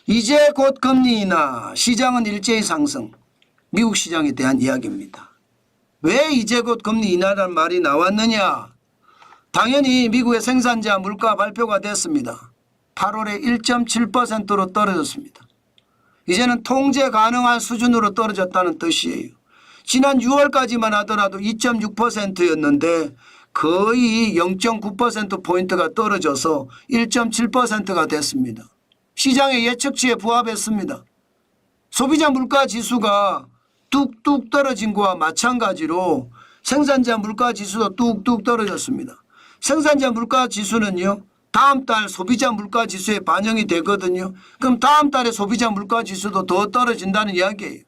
이제 곧 금리 인하, 시장은 일제히 상승. 미국 시장에 대한 이야기입니다. 왜 이제 곧 금리 인하라는 말이 나왔느냐. 당연히 미국의 생산자 물가 발표가 됐습니다. 8월에 1.7%로 떨어졌습니다. 이제는 통제 가능한 수준으로 떨어졌다는 뜻이에요. 지난 6월까지만 하더라도 2.6%였는데 거의 0.9%포인트가 떨어져서 1.7%가 됐습니다. 시장의 예측치에 부합했습니다. 소비자 물가 지수가 뚝뚝 떨어진 거와 마찬가지로 생산자 물가 지수도 뚝뚝 떨어졌습니다. 생산자 물가 지수는요, 다음 달 소비자 물가 지수에 반영이 되거든요. 그럼 다음 달에 소비자 물가 지수도 더 떨어진다는 이야기예요.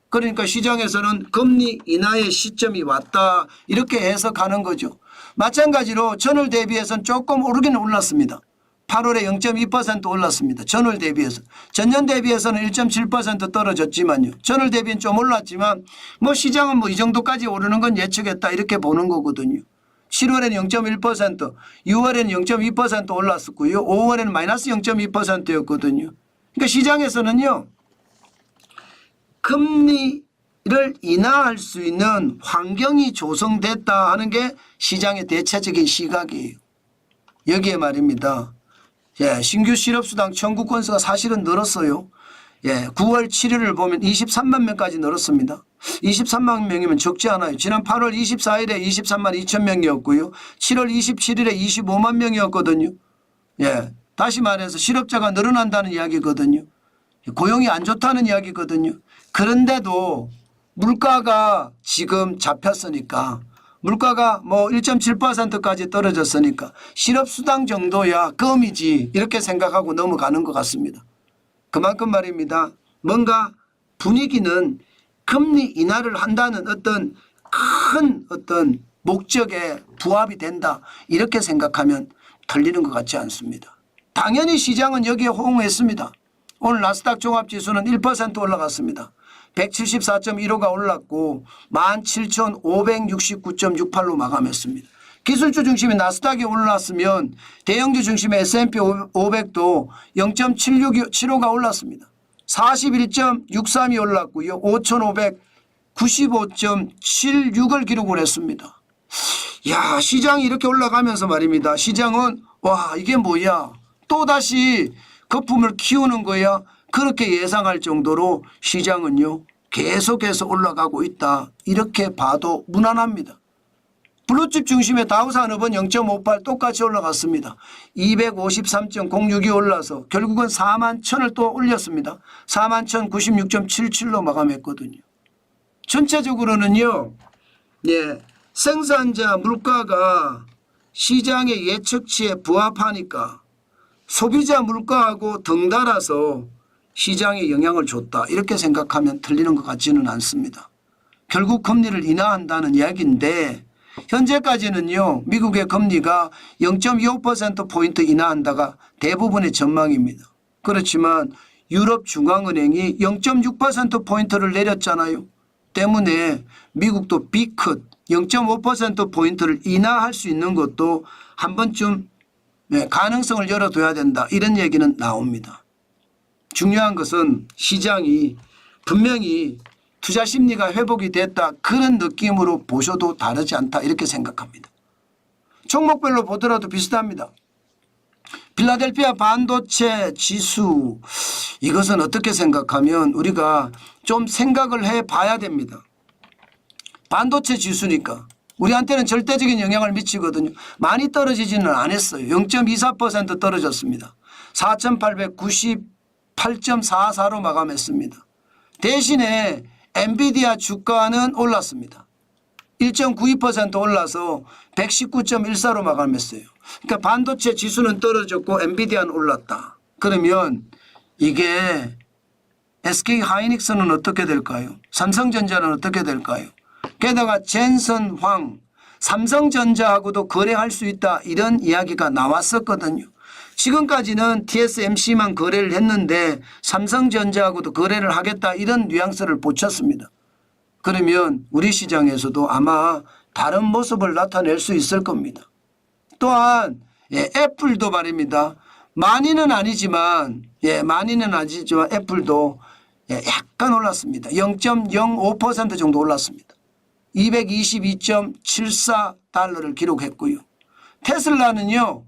그러니까 시장에서는 금리 인하의 시점이 왔다 이렇게 해석하는 거죠. 마찬가지로 전월 대비해서는 조금 오르기는 올랐습니다. 8월에 0.2% 올랐습니다. 전월 대비해서. 전년 대비해서는 1.7% 떨어졌지만요. 전월 대비는 좀 올랐지만 뭐 시장은 뭐 이 정도까지 오르는 건 예측했다 이렇게 보는 거거든요. 7월에는 0.1%, 6월에는 0.2% 올랐었고요. 5월에는 마이너스 0.2%였거든요. 그러니까 시장에서는요, 금리를 인하할 수 있는 환경이 조성됐다 하는 게 시장의 대체적인 시각이에요. 여기에 말입니다. 신규 실업수당 청구 건수가 사실은 늘었어요. 9월 7일을 보면 23만 명까지 늘었습니다. 23만 명이면 적지 않아요. 지난 8월 24일에 23만 2천 명이었고요. 7월 27일에 25만 명이었거든요. 다시 말해서 실업자가 늘어난다는 이야기거든요. 고용이 안 좋다는 이야기거든요. 그런데도 물가가 지금 잡혔으니까 물가가 뭐 1.7%까지 떨어졌으니까 실업수당 정도야 껌이지 이렇게 생각하고 넘어가는 것 같습니다. 그만큼 말입니다. 뭔가 분위기는 금리 인하를 한다는 어떤 큰 목적에 부합이 된다 이렇게 생각하면 틀리는 것 같지 않습니다. 당연히 시장은 여기에 호응했습니다. 오늘 나스닥 종합지수는 1% 올라갔습니다. 174.15가 올랐고 17,569.68로 마감했습니다. 기술주 중심의 나스닥이 올랐으면 대형주 중심의 S&P 500도 0.75가 올랐습니다. 41.63이 올랐고요. 5,595.76을 기록을 했습니다. 야, 시장이 이렇게 올라가면서 말입니다. 시장은 와, 이게 뭐야? 또다시 거품을 키우는 거야? 그렇게 예상할 정도로 시장은요, 계속해서 올라가고 있다. 이렇게 봐도 무난합니다. 블루칩 중심의 다우산업은 0.58 똑같이 올라갔습니다. 253.06이 올라서 결국은 4만 1,000을 또 올렸습니다. 4만 1,096.77로 마감했거든요. 전체적으로는요, 생산자 물가가 시장의 예측치에 부합하니까 소비자 물가하고 덩달아서 시장에 영향을 줬다. 이렇게 생각하면 틀리는 것 같지는 않습니다. 결국 금리를 인하한다는 이야기인데 현재까지는요, 미국의 금리가 0.25%포인트 인하한다가 대부분의 전망입니다. 그렇지만 유럽 중앙은행이 0.6%포인트를 내렸잖아요. 때문에 미국도 B컷 0.5%포인트를 인하할 수 있는 것도 한 번쯤 가능성을 열어둬야 된다. 이런 얘기는 나옵니다. 중요한 것은 시장이 분명히 투자 심리가 회복이 됐다. 그런 느낌으로 보셔도 다르지 않다. 이렇게 생각합니다. 종목별로 보더라도 비슷합니다. 필라델피아 반도체 지수, 이것은 어떻게 생각하면 우리가 좀 생각을 해봐야 됩니다. 반도체 지수니까 우리한테는 절대적인 영향을 미치거든요. 많이 떨어지지는 않았어요. 0.24% 떨어졌습니다. 4,898.44로 마감했습니다. 대신에 엔비디아 주가는 올랐습니다. 1.92% 올라서 119.14로 마감했어요. 그러니까 반도체 지수는 떨어졌고 엔비디아는 올랐다. 그러면 이게 SK 하이닉스는 어떻게 될까요? 삼성전자는 어떻게 될까요? 게다가 젠슨 황, 삼성전자하고도 거래할 수 있다. 이런 이야기가 나왔었거든요. 지금까지는 TSMC만 거래를 했는데 삼성전자하고도 거래를 하겠다. 이런 뉘앙스를 보쳤습니다. 그러면 우리 시장에서도 아마 다른 모습을 나타낼 수 있을 겁니다. 또한 애플도 말입니다. 많이는 아니지만 애플도 약간 올랐습니다. 0.05% 정도 올랐습니다. 222.74달러를 기록했고요. 테슬라는요.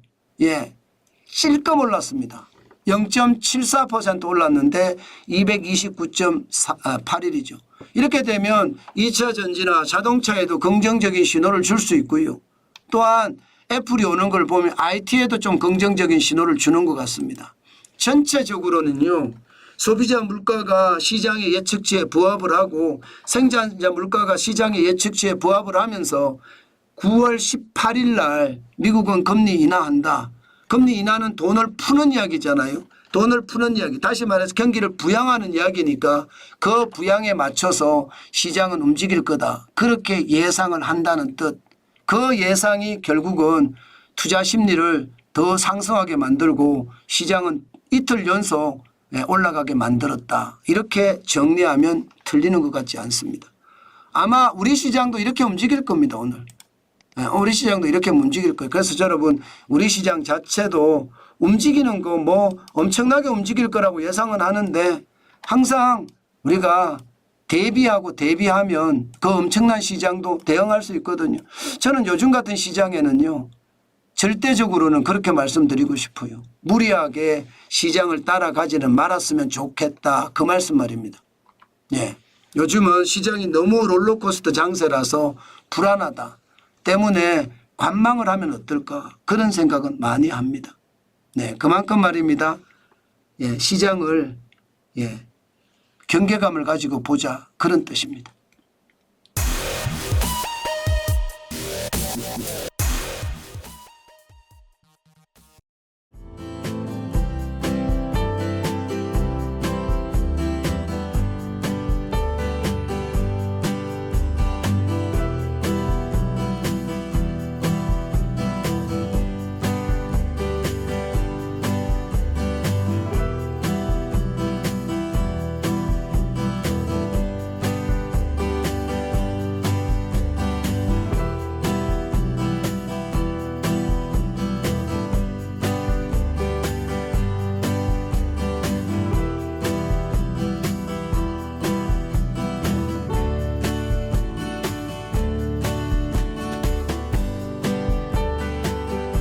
찔끔 올랐습니다. 0.74% 올랐는데 229.81이죠. 이렇게 되면 2차 전지나 자동차에도 긍정적인 신호를 줄 수 있고요. 또한 애플이 오는 걸 보면 IT에도 좀 긍정적인 신호를 주는 것 같습니다. 전체적으로는요. 소비자 물가가 시장의 예측치에 부합을 하고 생산자 물가가 시장의 예측치에 부합을 하면서 9월 18일 날 미국은 금리 인하한다. 금리 인하는 돈을 푸는 이야기잖아요. 돈을 푸는 이야기. 다시 말해서 경기를 부양하는 이야기니까 그 부양에 맞춰서 시장은 움직일 거다. 그렇게 예상을 한다는 뜻. 그 예상이 결국은 투자 심리를 더 상승하게 만들고 시장은 이틀 연속 올라가게 만들었다. 이렇게 정리하면 틀리는 것 같지 않습니다. 아마 우리 시장도 이렇게 움직일 겁니다. 오늘. 우리 시장도 이렇게 움직일 거예요. 그래서 여러분 우리 시장 자체도 움직이는 거 뭐 엄청나게 움직일 거라고 예상은 하는데 항상 우리가 대비하면 그 엄청난 시장도 대응할 수 있거든요. 저는 요즘 같은 시장에는요. 절대적으로는 그렇게 말씀드리고 싶어요. 무리하게 시장을 따라가지는 말았으면 좋겠다. 그 말씀 말입니다. 요즘은 시장이 너무 롤러코스터 장세라서 불안하다. 때문에 관망을 하면 어떨까 그런 생각은 많이 합니다. 그만큼 말입니다. 시장을 경계감을 가지고 보자 그런 뜻입니다.